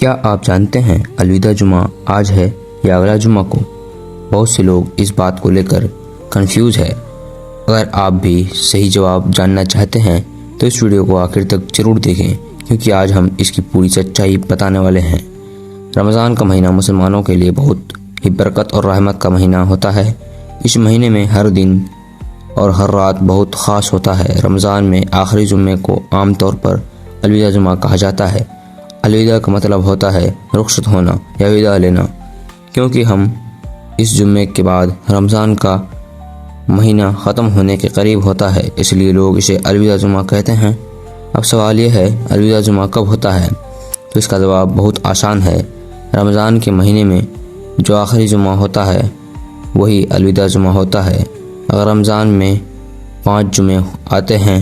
کیا آپ جانتے ہیں الوداع جمعہ آج ہے یا اگلا جمعہ کو؟ بہت سے لوگ اس بات کو لے کر کنفیوز ہے۔ اگر آپ بھی صحیح جواب جاننا چاہتے ہیں تو اس ویڈیو کو آخر تک ضرور دیکھیں، کیونکہ آج ہم اس کی پوری سچائی بتانے والے ہیں۔ رمضان کا مہینہ مسلمانوں کے لیے بہت ہی برکت اور رحمت کا مہینہ ہوتا ہے۔ اس مہینے میں ہر دن اور ہر رات بہت خاص ہوتا ہے۔ رمضان میں آخری جمعے کو عام طور پر الوداع جمعہ کہا جاتا ہے۔ الوداع کا مطلب ہوتا ہے رخصت ہونا یا وداع لینا، کیونکہ ہم اس جمعے کے بعد رمضان کا مہینہ ختم ہونے کے قریب ہوتا ہے، اس لیے لوگ اسے الوداع جمعہ کہتے ہیں۔ اب سوال یہ ہے، الوداع جمعہ کب ہوتا ہے؟ تو اس کا جواب بہت آسان ہے۔ رمضان کے مہینے میں جو آخری جمعہ ہوتا ہے وہی الوداع جمعہ ہوتا ہے۔ اگر رمضان میں 5 جمعے آتے ہیں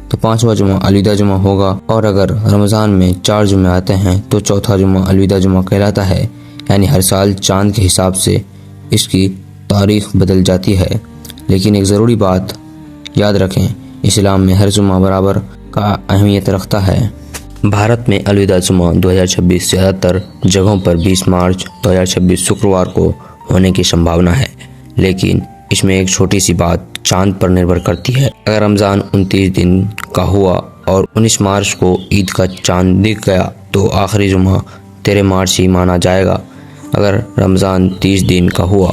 تو 5واں جمعہ الوداع جمعہ ہوگا، اور اگر رمضان میں 4 جمعے آتے ہیں تو چوتھا جمعہ الوداع جمعہ کہلاتا ہے۔ یعنی ہر سال چاند کے حساب سے اس کی تاریخ بدل جاتی ہے، لیکن ایک ضروری بات یاد رکھیں، اسلام میں ہر جمعہ برابر کا اہمیت رکھتا ہے۔ بھارت میں الوداع جمعہ 2026 زیادہ تر جگہوں پر 20 مارچ 2026 شکروار کو ہونے کی سمبھاونا ہے، لیکن اس میں ایک چھوٹی سی بات چاند پر نربھر کرتی ہے۔ اگر رمضان 29 دن کا ہوا اور 19 مارچ کو عید کا چاند دکھ گیا تو آخری جمعہ 13 مارچ ہی مانا جائے گا۔ اگر رمضان 30 دن کا ہوا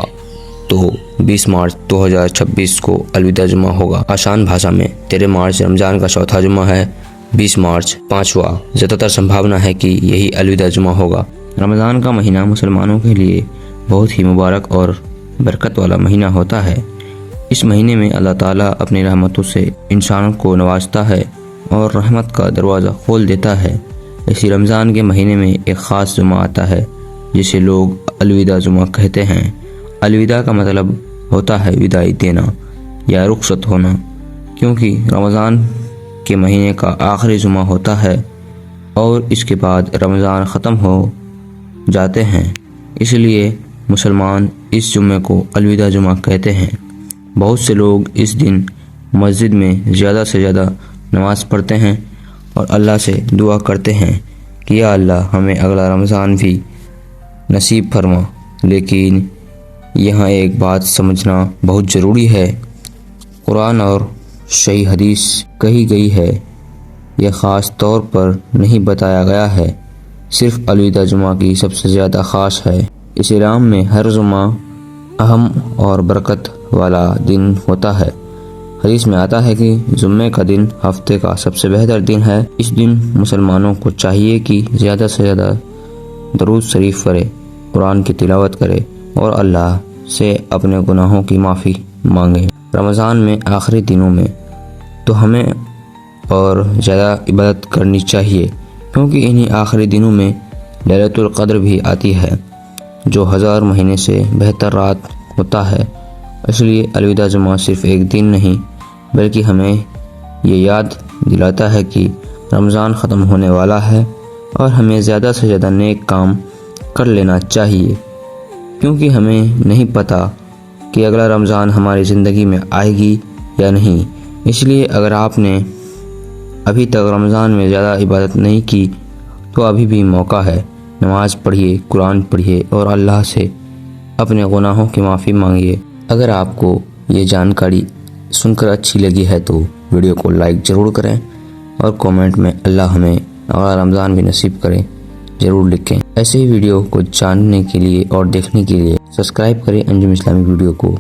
تو 20 مارچ 2026 کو الوداع جمعہ ہوگا۔ آسان بھاشا میں 13 مارچ رمضان کا چوتھا جمعہ ہے، 20 مارچ 5واں۔ زیادہ تر سمبھاونا ہے کہ یہی الوداع جمعہ ہوگا۔ رمضان کا مہینہ مسلمانوں کے لیے بہت ہی مبارک اور برکت والا مہینہ ہوتا ہے۔ اس مہینے میں اللہ تعالیٰ اپنی رحمتوں سے انسانوں کو نوازتا ہے اور رحمت کا دروازہ کھول دیتا ہے۔ اسی رمضان کے مہینے میں ایک خاص جمعہ آتا ہے جسے لوگ الوداع جمعہ کہتے ہیں۔ الوداع کا مطلب ہوتا ہے وداعی دینا یا رخصت ہونا، کیونکہ رمضان کے مہینے کا آخری جمعہ ہوتا ہے اور اس کے بعد رمضان ختم ہو جاتے ہیں، اس لیے مسلمان اس جمعے کو الوداع جمعہ کہتے ہیں۔ بہت سے لوگ اس دن مسجد میں زیادہ سے زیادہ نماز پڑھتے ہیں اور اللہ سے دعا کرتے ہیں کہ یا اللہ ہمیں اگلا رمضان بھی نصیب فرما۔ لیکن یہاں ایک بات سمجھنا بہت ضروری ہے، قرآن اور صحیح حدیث کہی گئی ہے، یہ خاص طور پر نہیں بتایا گیا ہے، صرف الوداع جمعہ کی سب سے زیادہ خاص ہے۔ اسلام میں ہر جمعہ اہم اور برکت والا دن ہوتا ہے۔ حدیث میں آتا ہے کہ جمعے کا دن ہفتے کا سب سے بہتر دن ہے۔ اس دن مسلمانوں کو چاہیے کہ زیادہ سے زیادہ درود شریف پڑھے، قرآن کی تلاوت کرے اور اللہ سے اپنے گناہوں کی معافی مانگے۔ رمضان میں آخری دنوں میں تو ہمیں اور زیادہ عبادت کرنی چاہیے، کیونکہ انہی آخری دنوں میں لیلۃ القدر بھی آتی ہے، جو 1000 مہینے سے بہتر رات ہوتا ہے۔ اس لیے الوداع جمعہ صرف ایک دن نہیں بلکہ ہمیں یہ یاد دلاتا ہے کہ رمضان ختم ہونے والا ہے اور ہمیں زیادہ سے زیادہ نیک کام کر لینا چاہیے، کیونکہ ہمیں نہیں پتہ کہ اگلا رمضان ہماری زندگی میں آئے گی یا نہیں۔ اس لیے اگر آپ نے ابھی تک رمضان میں زیادہ عبادت نہیں کی تو ابھی بھی موقع ہے، نماز پڑھیے، قرآن پڑھیے اور اللہ سے اپنے گناہوں کی معافی مانگیے۔ اگر آپ کو یہ جانکاری سن کر اچھی لگی ہے تو ویڈیو کو لائک ضرور کریں اور کومنٹ میں اللہ ہمیں اگلا رمضان بھی نصیب کرے ضرور لکھیں۔ ایسے ہی ویڈیو کو جاننے کے لیے اور دیکھنے کے لیے سبسکرائب کریں انجم اسلامی ویڈیو کو۔